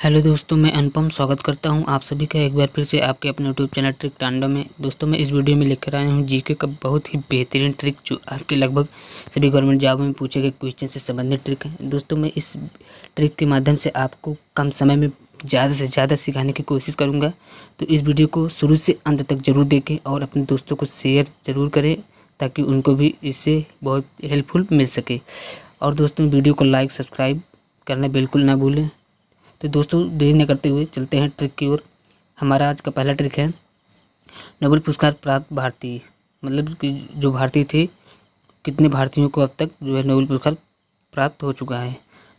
Hello दोस्तों, मैं अनुपम स्वागत करता हूं आप सभी का एक बार फिर से आपके अपने यूट्यूब चैनल ट्रिक तांडव में। दोस्तों, मैं इस वीडियो में लेकर आया हूं जीके का बहुत ही बेहतरीन ट्रिक जो आपके लगभग सभी गवर्नमेंट जॉब में पूछे गए क्वेश्चन से संबंधित ट्रिक है। दोस्तों, मैं इस ट्रिक के माध्यम से आपको कम समय में ज़्यादा से ज़्यादा सिखाने की कोशिश करूँगा। तो इस वीडियो को शुरू से अंत तक ज़रूर देखें और अपने दोस्तों को शेयर ज़रूर करें ताकि उनको भी इससे बहुत हेल्पफुल मिल सके। और दोस्तों, वीडियो को लाइक सब्सक्राइब करना बिल्कुल ना भूलें। तो दोस्तों, देरी न करते हुए चलते हैं ट्रिक की ओर। हमारा आज का पहला ट्रिक है नोबेल पुरस्कार प्राप्त भारतीय, मतलब कि जो भारतीय थे, कितने भारतीयों को अब तक जो है नोबेल पुरस्कार प्राप्त हो चुका है।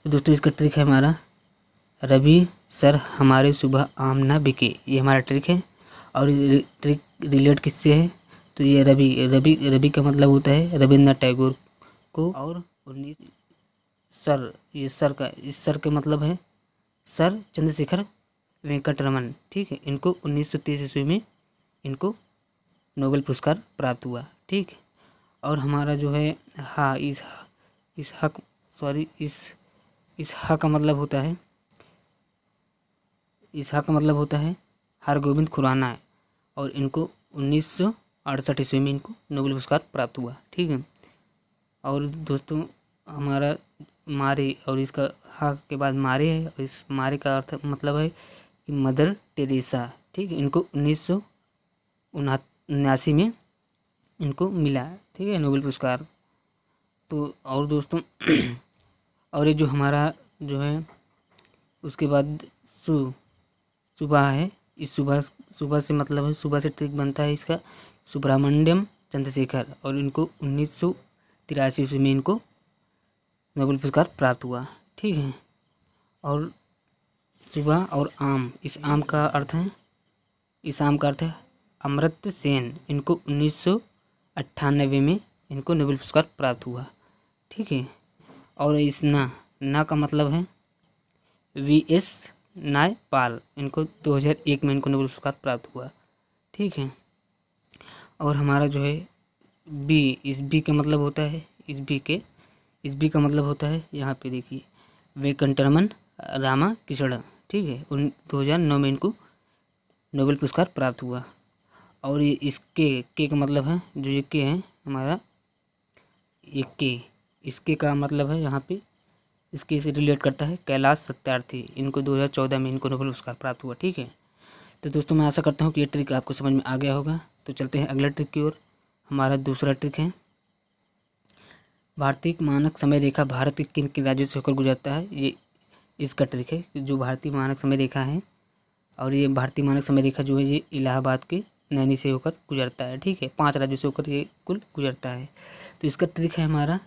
तो दोस्तों, इसका ट्रिक है हमारा रवि सर हमारे सुबह आम ना बिके। ये हमारा ट्रिक है। और ये ट्रिक रिलेट किससे है? तो ये रवि का मतलब होता है रविन्द्रनाथ टैगोर को। और 19 सर, ये सर का, इस सर का मतलब है सर चंद्रशेखर वेंकट रमन। ठीक है, इनको 1930 ईस्वी में इनको नोबेल पुरस्कार प्राप्त हुआ। ठीक है। और हमारा जो है इस हा का मतलब होता है, इस हा का मतलब होता है हरगोविंद खुराना है। और इनको 1968 ईस्वी में इनको नोबेल पुरस्कार प्राप्त हुआ। ठीक है। और दोस्तों, हमारा मारे, और इसका हा के बाद मारे है, और इस मारे का अर्थ मतलब है कि मदर टेरेसा। ठीक है, इनको 1979 में इनको मिला। ठीक है, नोबेल पुरस्कार। तो और दोस्तों और ये जो हमारा जो है उसके बाद सुबह है। इस सुबह से मतलब है, सुबह से ट्रिक बनता है इसका सुब्रमण्यम चंद्रशेखर, और इनको 1983 ईस्वी में इनको नोबेल पुरस्कार प्राप्त हुआ। ठीक है। और सुबह और आम, इस आम का अर्थ है अमर्त्य सेन। इनको 1998 में इनको नोबेल पुरस्कार प्राप्त हुआ। ठीक है। और इस ना का मतलब है वीएस नायपाल। इनको 2001 में इनको नोबेल पुरस्कार प्राप्त हुआ। ठीक है। और हमारा जो है बी, इस बी का मतलब होता है, इस बी का मतलब होता है, यहाँ पे देखिए, वेंकटरमन रामाकृष्णन। ठीक है, 2009 में इनको नोबेल पुरस्कार प्राप्त हुआ। और ये इसके का मतलब है, जो ये के है हमारा, ये के, इसके का मतलब है यहाँ पे, इसके से रिलेट करता है कैलाश सत्यार्थी। इनको 2014 में इनको नोबेल पुरस्कार प्राप्त हुआ। ठीक है। तो दोस्तों, मैं आशा करता हूँ कि ये ट्रिक आपको समझ में आ गया होगा। तो चलते हैं अगला ट्रिक की ओर। हमारा दूसरा ट्रिक है भारतीय मानक समय रेखा भारत के किन किन राज्यों से होकर गुजरता है। ये इसका ट्रिक है कि जो भारतीय मानक समय रेखा है, और ये भारतीय मानक समय रेखा जो है ये इलाहाबाद के नैनी से होकर गुजरता है। ठीक है, 5 राज्यों से होकर ये कुल गुजरता है। तो इसका ट्रिक हमारा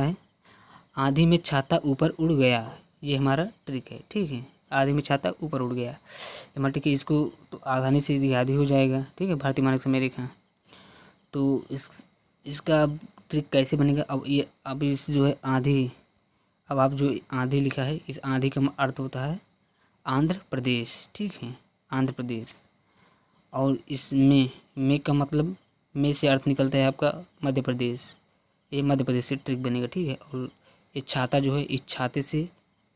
है आंधी में छाता ऊपर उड़ गया। ये हमारा ट्रिक है। ठीक है, आंधी में छाता ऊपर उड़ गया हमारा ट्रिक है। इसको तो आसानी से याद ही हो जाएगा। ठीक है, भारतीय मानक समय रेखा। तो इसका ट्रिक कैसे बनेगा? अब इस जो है आंधी, अब आप जो आंधी लिखा है, इस आंधी का अर्थ होता है आंध्र प्रदेश। ठीक है, आंध्र प्रदेश। और इसमें में का मतलब, में से अर्थ निकलता है आपका मध्य प्रदेश। ये मध्य प्रदेश से ट्रिक बनेगा। ठीक है। और ये छाता जो है, इस छाते से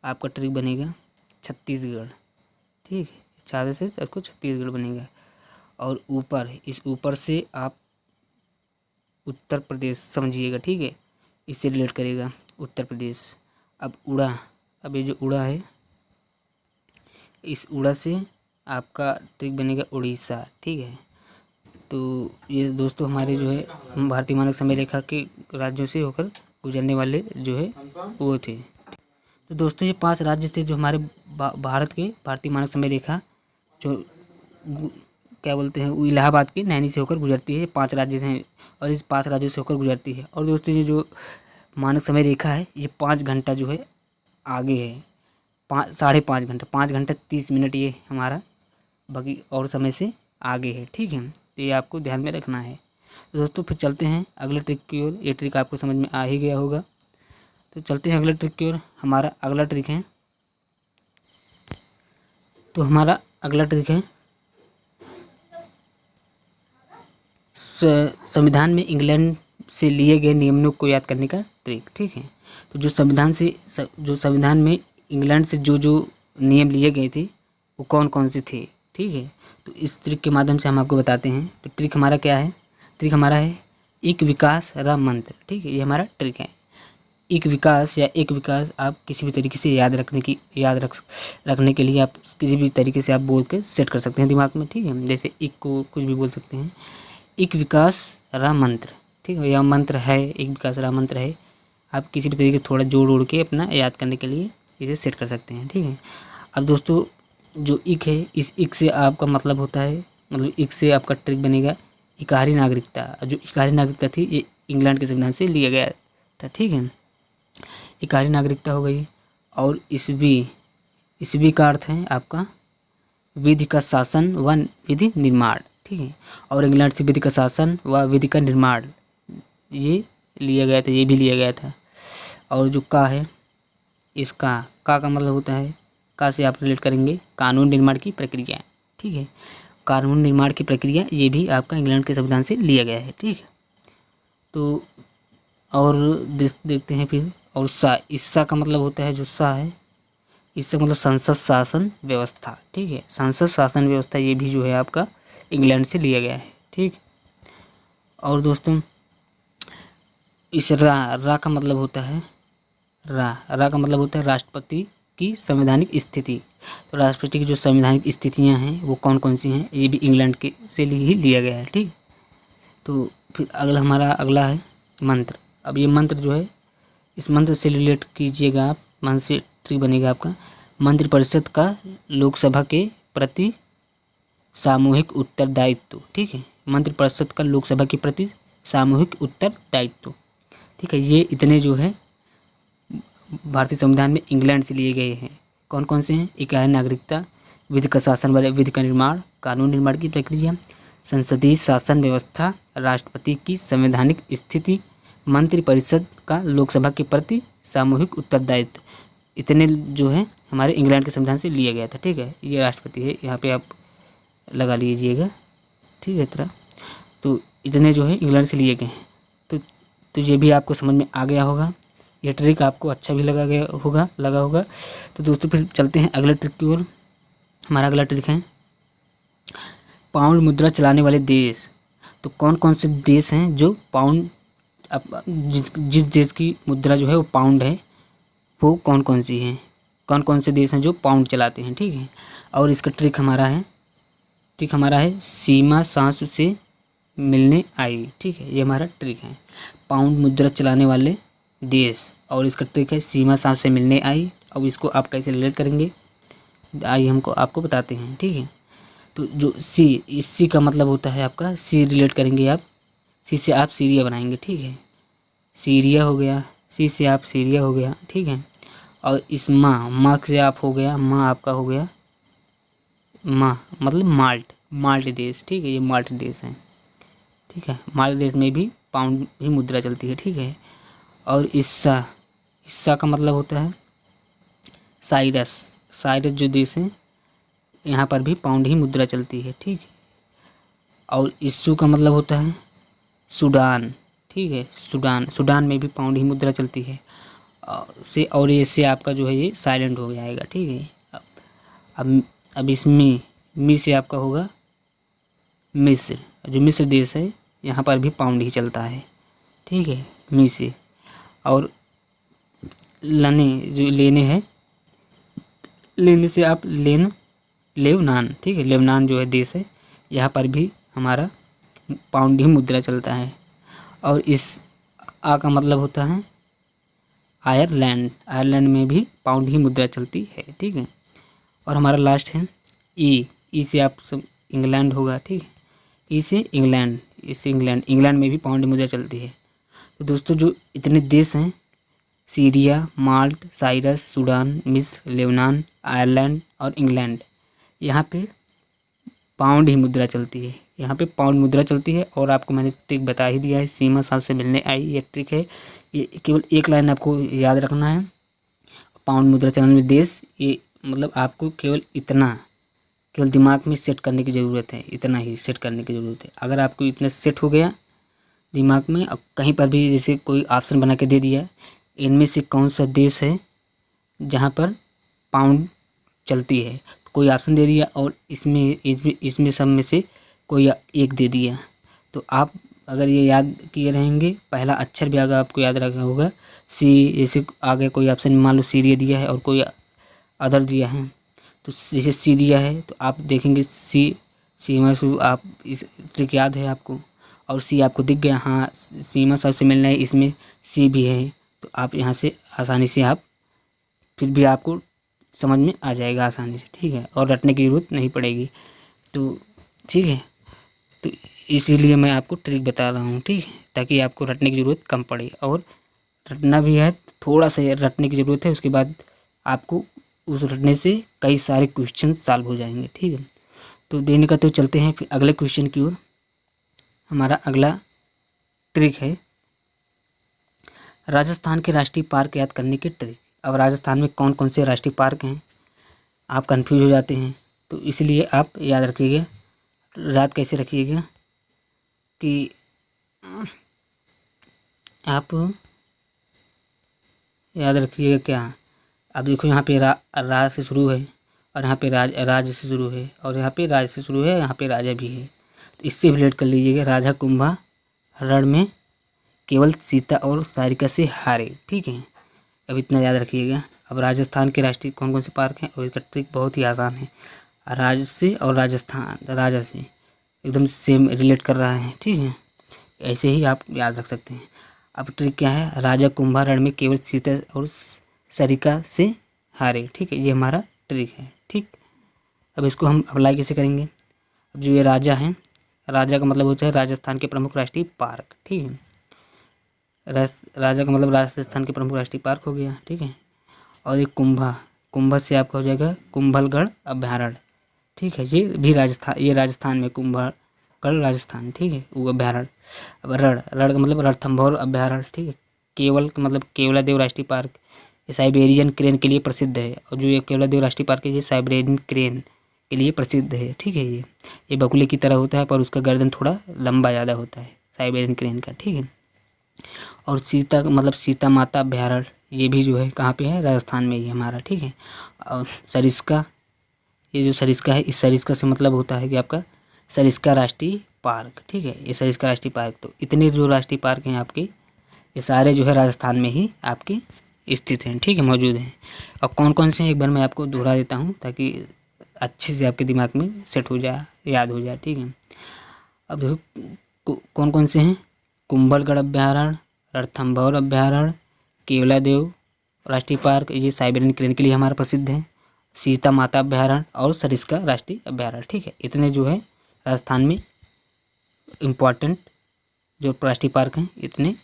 आपका ट्रिक बनेगा छत्तीसगढ़। ठीक है, छाते से आपको छत्तीसगढ़ बनेगा। और इस ऊपर से आप उत्तर प्रदेश समझिएगा। ठीक है, इससे रिलेट करेगा उत्तर प्रदेश। अब ये जो उड़ा है, इस उड़ा से आपका ट्रिक बनेगा उड़ीसा। ठीक है। तो ये दोस्तों हमारे जो है भारतीय मानक समय रेखा के राज्यों से होकर गुजरने वाले जो है वो थे। तो दोस्तों, ये 5 राज्य थे जो हमारे भारत के भारतीय मानक समय रेखा जो क्या बोलते हैं, वो इलाहाबाद के नैनी से होकर गुजरती है। 5 राज्य हैं और इस 5 राज्यों से होकर गुजरती है। और दोस्तों, ये जो मानक समय रेखा है ये 5 घंटा जो है आगे है, 5.5 घंटा, 5 घंटा 30 मिनट ये हमारा बाकी और समय से आगे है। ठीक है, तो ये आपको ध्यान में रखना है। तो दोस्तों, फिर चलते हैं अगले ट्रिक की ओर। ये ट्रिक आपको समझ में आ ही गया होगा। तो चलते हैं अगले ट्रिक की ओर। हमारा अगला ट्रिक है संविधान में इंग्लैंड से लिए गए नियमों को याद करने का ट्रिक। ठीक है, तो जो संविधान में इंग्लैंड से जो नियम लिए गए थे वो कौन कौन से थे, ठीक है। तो इस ट्रिक के माध्यम से हम आपको बताते हैं। तो ट्रिक हमारा क्या है, ट्रिक हमारा है एक विकास र मंत्र, ठीक है, ये हमारा ट्रिक है। एक विकास या एक विकास आप किसी भी तरीके से रखने के लिए आप किसी भी तरीके से आप बोल के सेट कर सकते हैं दिमाग में, ठीक है। जैसे एक को कुछ भी बोल सकते हैं, एक विकास रा मंत्र, ठीक है, यह मंत्र है, एक विकास रा मंत्र है। आप किसी भी तरीके से थोड़ा जोड़ उड़ के अपना याद करने के लिए इसे सेट कर सकते हैं, ठीक है। अब दोस्तों जो इक है, इस इक से आपका मतलब होता है, मतलब इक से आपका ट्रिक बनेगा इकहारी नागरिकता। जो इकहारी नागरिकता थी ये इंग्लैंड के संविधान से लिया गया था, ठीक है। इकहारी नागरिकता हो गई। और ईस्वी का अर्थ है आपका विधि का शासन व विधि निर्माण, ठीक है। और इंग्लैंड से विधि का शासन व विधि का निर्माण ये लिया गया था, ये भी लिया गया था। और जो का है, इसका का मतलब होता है, का से आप रिलेट करेंगे कानून निर्माण की प्रक्रिया, ठीक है। कानून निर्माण की प्रक्रिया ये भी आपका इंग्लैंड के संविधान से लिया गया है, ठीक है। तो और देखते हैं फिर। और सा, इससा का मतलब होता है, जो सा है इससे मतलब संसद शासन व्यवस्था, ठीक है। संसद शासन व्यवस्था ये भी जो है आपका इंग्लैंड से लिया गया है, ठीक। और दोस्तों इस रा का मतलब होता है, रा का मतलब होता है राष्ट्रपति की संवैधानिक स्थिति। तो राष्ट्रपति की जो संवैधानिक स्थितियां हैं वो कौन कौन सी हैं, ये भी इंग्लैंड के से ही लिया गया है, ठीक। तो फिर अगला है मंत्र। अब ये मंत्र जो है, इस मंत्र से रिलेट कीजिएगा आप, मंत्र से ट्रिक बनेगा आपका मंत्रिपरिषद का लोकसभा के प्रति सामूहिक उत्तरदायित्व, ठीक है। मंत्रिपरिषद का लोकसभा के प्रति सामूहिक उत्तरदायित्व, ठीक है। ये इतने जो है भारतीय संविधान में इंग्लैंड से लिए गए हैं। कौन कौन से हैं, इकाई नागरिकता, विधि का शासन व विधि का निर्माण, कानून निर्माण की प्रक्रिया, संसदीय शासन व्यवस्था, राष्ट्रपति की संवैधानिक स्थिति, मंत्रिपरिषद का लोकसभा के प्रति सामूहिक उत्तरदायित्व, इतने जो है हमारे इंग्लैंड के संविधान से लिया गया था, ठीक है। ये राष्ट्रपति है, यहाँ पे आप लगा लीजिएगा, ठीक है तरह। तो इतने जो है इंग्लैंड से लिए गए हैं। तो ये भी आपको समझ में आ गया होगा, ये ट्रिक आपको अच्छा भी लगा होगा। तो दोस्तों फिर चलते हैं अगले ट्रिक की ओर। हमारा अगला ट्रिक है पाउंड मुद्रा चलाने वाले देश। तो कौन कौन से देश हैं जो पाउंड, जिस देश की मुद्रा जो है वो पाउंड है, वो कौन कौन सी हैं, कौन कौन से देश हैं जो पाउंड चलाते हैं, ठीक है। और इसका ट्रिक हमारा है सीमा सांस से मिलने आई, ठीक है। ये हमारा ट्रिक है, पाउंड मुद्रा चलाने वाले देश, और इसका ट्रिक है सीमा सांस से मिलने आई। अब इसको आप कैसे रिलेट करेंगे, आइए आपको बताते हैं, ठीक है। तो जो इस सी का मतलब होता है आपका, सी रिलेट करेंगे आप, सी से आप सीरिया बनाएंगे, ठीक है। सीरिया हो गया, सी से आप सीरिया हो गया, ठीक है। और इस माँ से आप हो गया, माँ आपका हो गया, माँ मतलब माल्ट देश, ठीक है। ये माल्ट देश है, ठीक है। माल्ट देश में भी पाउंड ही मुद्रा चलती है, ठीक है। और इस्सा का मतलब होता है साइरस जो देश है यहाँ पर भी पाउंड ही मुद्रा चलती है, ठीक है। और इस्सू का मतलब होता है सूडान, ठीक है। सूडान में भी पाउंड ही मुद्रा चलती है। और इससे आपका जो है ये साइलेंट हो जाएगा, ठीक है। अब इसमें मी से आपका होगा मिस्र, जो मिस्र देश है यहाँ पर भी पाउंड ही चलता है, ठीक है, मी से। और लेने है, लेने से आप लेबनान, ठीक है। लेबनान जो है देश है यहाँ पर भी हमारा पाउंड ही मुद्रा चलता है। और इस आ का मतलब होता है आयरलैंड में भी पाउंड ही मुद्रा चलती है, ठीक है। और हमारा लास्ट है ई से आप सब इंग्लैंड होगा, ठीक है। ई से इंग्लैंड में भी पाउंड मुद्रा चलती है। तो दोस्तों जो इतने देश हैं, सीरिया, माल्ट, साइरस, सूडान, मिस्र, लेबनान, आयरलैंड और इंग्लैंड, यहाँ पे पाउंड ही मुद्रा चलती है, यहाँ पे पाउंड मुद्रा चलती है। और आपको मैंने ट्रिक बता ही दिया है, सीमा सांस से मिलने आई, ये ट्रिक है। ये केवल एक लाइन आपको याद रखना है, पाउंड मुद्रा चलाने वाले देश, ये मतलब आपको केवल दिमाग में सेट करने की ज़रूरत है, इतना ही सेट करने की ज़रूरत है। अगर आपको इतना सेट हो गया दिमाग में, अब कहीं पर भी जैसे कोई ऑप्शन बना के दे दिया, इनमें से कौन सा देश है जहाँ पर पाउंड चलती है। कोई ऑप्शन दे दिया और इसमें सब में से कोई एक दे दिया, तो आप अगर ये याद किए रहेंगे, पहला अक्षर भी अगर आपको याद रखा होगा, सी, जैसे आगे कोई ऑप्शन मान लो सी दे दिया है और कोई अदर दिया है, तो जैसे सी दिया है तो आप देखेंगे सीमा से आप इस ट्रिक याद है आपको, और सी आपको दिख गया, हाँ सीमा सर से मिलना है, इसमें सी भी है, तो आप यहाँ से आसानी से आप फिर भी आपको समझ में आ जाएगा आसानी से, ठीक है, और रटने की ज़रूरत नहीं पड़ेगी। तो ठीक है, तो इसीलिए मैं आपको ट्रिक बता रहा हूँ, ठीक है, ताकि आपको रटने की ज़रूरत कम पड़े, और रटना भी है थोड़ा सा रटने की ज़रूरत है, उसके बाद आपको उस रटने से कई सारे क्वेश्चन सॉल्व हो जाएंगे, ठीक है। तो देर नहीं करते चलते हैं फिर अगले क्वेश्चन की ओर। हमारा अगला ट्रिक है राजस्थान के राष्ट्रीय पार्क याद करने की ट्रिक। अब राजस्थान में कौन कौन से राष्ट्रीय पार्क हैं, आप कंफ्यूज हो जाते हैं, तो इसलिए आप याद रखिएगा। याद कैसे रखिएगा कि आप याद रखिएगा क्या, अब देखो यहाँ पे रा से शुरू है, और यहाँ पे राज से शुरू है, और यहाँ पे राज से शुरू है, यहाँ पे राजा भी है, तो इससे रिलेट कर लीजिएगा। राजा कुंभा रण में केवल सीता और सारिका से हारे, ठीक है, अब इतना याद रखिएगा। अब राजस्थान के राष्ट्रीय कौन कौन से पार्क हैं, और इसका ट्रिक बहुत ही आसान है। राज से और राजस्थान, राजा से एकदम सेम रिलेट कर रहा है, ठीक है, ऐसे ही आप याद रख सकते हैं। अब ट्रिक क्या है, राजा कुंभा रण में केवल सीता और सारिका से हारे, ठीक है, ये हमारा ट्रिक है, ठीक। अब इसको हम अप्लाई कैसे करेंगे। अब जो ये राजा है, राजा का मतलब होता है राजस्थान के प्रमुख राष्ट्रीय पार्क, ठीक है, राजा का मतलब राजस्थान के प्रमुख राष्ट्रीय पार्क हो गया, ठीक है। और एक कुंभा से आपका हो जाएगा कुंभलगढ़ अभ्यारण्य, ठीक है, ये भी राजस्थान में कुंभलगढ़ राजस्थान, ठीक है, वो अभ्यारण्य। अब रण का मतलब रणथंभौर अभ्यारण्य, ठीक है। केवल का मतलब केवलादेव राष्ट्रीय पार्क, ये साइबेरियन क्रेन के लिए प्रसिद्ध है, और जो ये केवलादेव राष्ट्रीय पार्क है ये साइबेरियन क्रेन के लिए प्रसिद्ध है, ठीक है। ये बगुले की तरह होता है, पर उसका गर्दन थोड़ा लंबा ज़्यादा होता है साइबेरियन क्रेन का, ठीक है। और सीता का मतलब सीता माता अभ्यारण्य, ये भी जो है कहाँ पे है, राजस्थान में ही हमारा, ठीक है। और सरिस्का, ये जो सरिस्का है, इस सरिस्का से मतलब होता है कि आपका सरिस्का राष्ट्रीय पार्क, ठीक है, ये सरिस्का राष्ट्रीय पार्क। तो इतने जो राष्ट्रीय पार्क हैं आपके, ये सारे जो है राजस्थान में ही आपके स्थित हैं, ठीक है, मौजूद हैं। और कौन कौन से हैं एक बार मैं आपको दोहरा देता हूँ, ताकि अच्छे से आपके दिमाग में सेट हो जाए, याद हो जाए, ठीक है। अब देखो कौन कौन से हैं, कुंभलगढ़ अभ्यारण्य, रणथंभौर अभ्यारण्य, केवलादेव राष्ट्रीय पार्क, ये साइबेरियन क्रेन के लिए हमारा प्रसिद्ध है, सीता माता अभ्यारण्य और सरिस्का राष्ट्रीय अभ्यारण्य, ठीक है। इतने जो है राजस्थान में इम्पॉर्टेंट जो राष्ट्रीय पार्क हैं इतने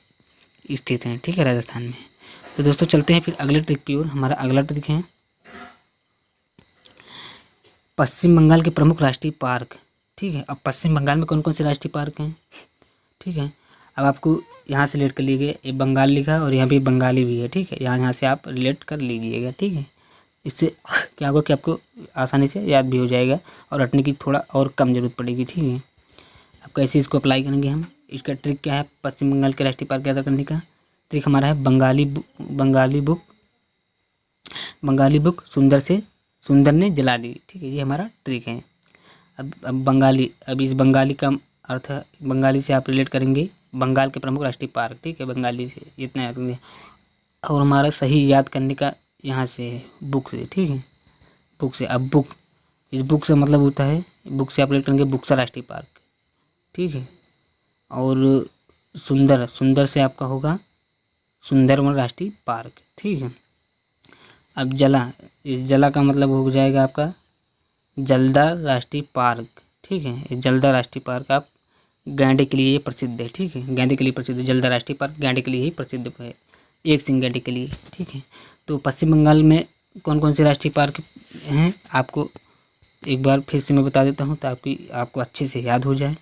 स्थित हैं, ठीक है, राजस्थान में। तो दोस्तों चलते हैं फिर अगले ट्रिक की ओर। हमारा अगला ट्रिक है पश्चिम बंगाल के प्रमुख राष्ट्रीय पार्क, ठीक है। अब पश्चिम बंगाल में कौन कौन से राष्ट्रीय पार्क हैं, ठीक है। अब आपको यहाँ से रिलेट कर लीजिए, ये बंगाल लिखा और यहाँ पे बंगाली भी है, ठीक है, यहाँ से आप रिलेट कर लीजिएगा, ठीक है। इससे क्या होगा कि आपको आसानी से याद भी हो जाएगा, और रटने की थोड़ा और कम ज़रूरत पड़ेगी, ठीक है। अब कैसे इसको अप्लाई करेंगे हम, इसका ट्रिक क्या है पश्चिम बंगाल के राष्ट्रीय पार्क याद करने का। ट्रिक हमारा है बंगाली बुक सुंदर ने जला दी, ठीक है, ये हमारा ट्रिक है। अब इस बंगाली का अर्थ है, बंगाली से आप रिलेट करेंगे बंगाल के प्रमुख राष्ट्रीय पार्क, ठीक है, बंगाली से इतना याद करेंगे। और हमारा सही याद करने का यहाँ से है बुक से, ठीक है, बुक से। अब इस बुक से मतलब होता है, बुक से आप रिलेट करेंगे बुक्सा राष्ट्रीय पार्क, ठीक है। और सुंदर से आपका होगा सुंदरवन राष्ट्रीय पार्क, ठीक है। अब इस जला का मतलब हो जाएगा आपका जलदार राष्ट्रीय पार्क, ठीक है। ये जलदार राष्ट्रीय पार्क आप गैंडे के लिए प्रसिद्ध है, ठीक है, गैंडे के लिए प्रसिद्ध है, जलदार राष्ट्रीय पार्क गैंडे के लिए ही प्रसिद्ध है, एक सिंह गैंडे के लिए, ठीक है। तो पश्चिम बंगाल में कौन कौन से राष्ट्रीय पार्क हैं आपको एक बार फिर से मैं बता देता हूँ, ताकि आपको अच्छे से याद हो जाए।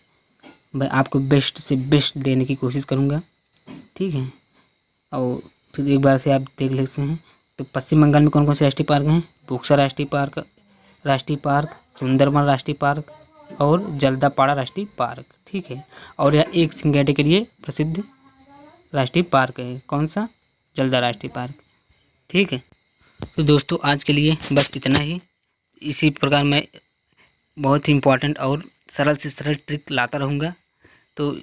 मैं आपको बेस्ट से बेस्ट देने की कोशिश करूँगा, ठीक है। और फिर एक बार से आप देख लेते हैं। तो पश्चिम बंगाल में कौन कौन से राष्ट्रीय पार्क हैं, बुक्सा राष्ट्रीय पार्क, सुंदरबन राष्ट्रीय पार्क और जल्दापाड़ा राष्ट्रीय पार्क, ठीक है। और यह एक सिंह गैंडे के लिए प्रसिद्ध राष्ट्रीय पार्क है, कौन सा, जल्दा राष्ट्रीय पार्क, ठीक है। तो दोस्तों आज के लिए बस इतना ही। इसी प्रकार मैं बहुत ही इम्पोर्टेंट और सरल से सरल ट्रिक लाता रहूँगा। तो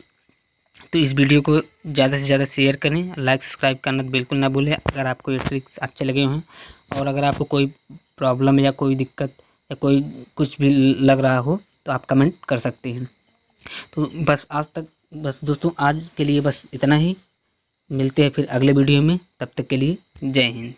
इस वीडियो को ज़्यादा से ज़्यादा शेयर करें, लाइक सब्सक्राइब करना बिल्कुल ना भूलें अगर आपको ये ट्रिक्स अच्छे लगे हों। और अगर आपको कोई प्रॉब्लम या कोई दिक्कत या कोई कुछ भी लग रहा हो तो आप कमेंट कर सकते हैं। तो बस दोस्तों आज के लिए बस इतना ही। मिलते हैं फिर अगले वीडियो में, तब तक के लिए जय हिंद।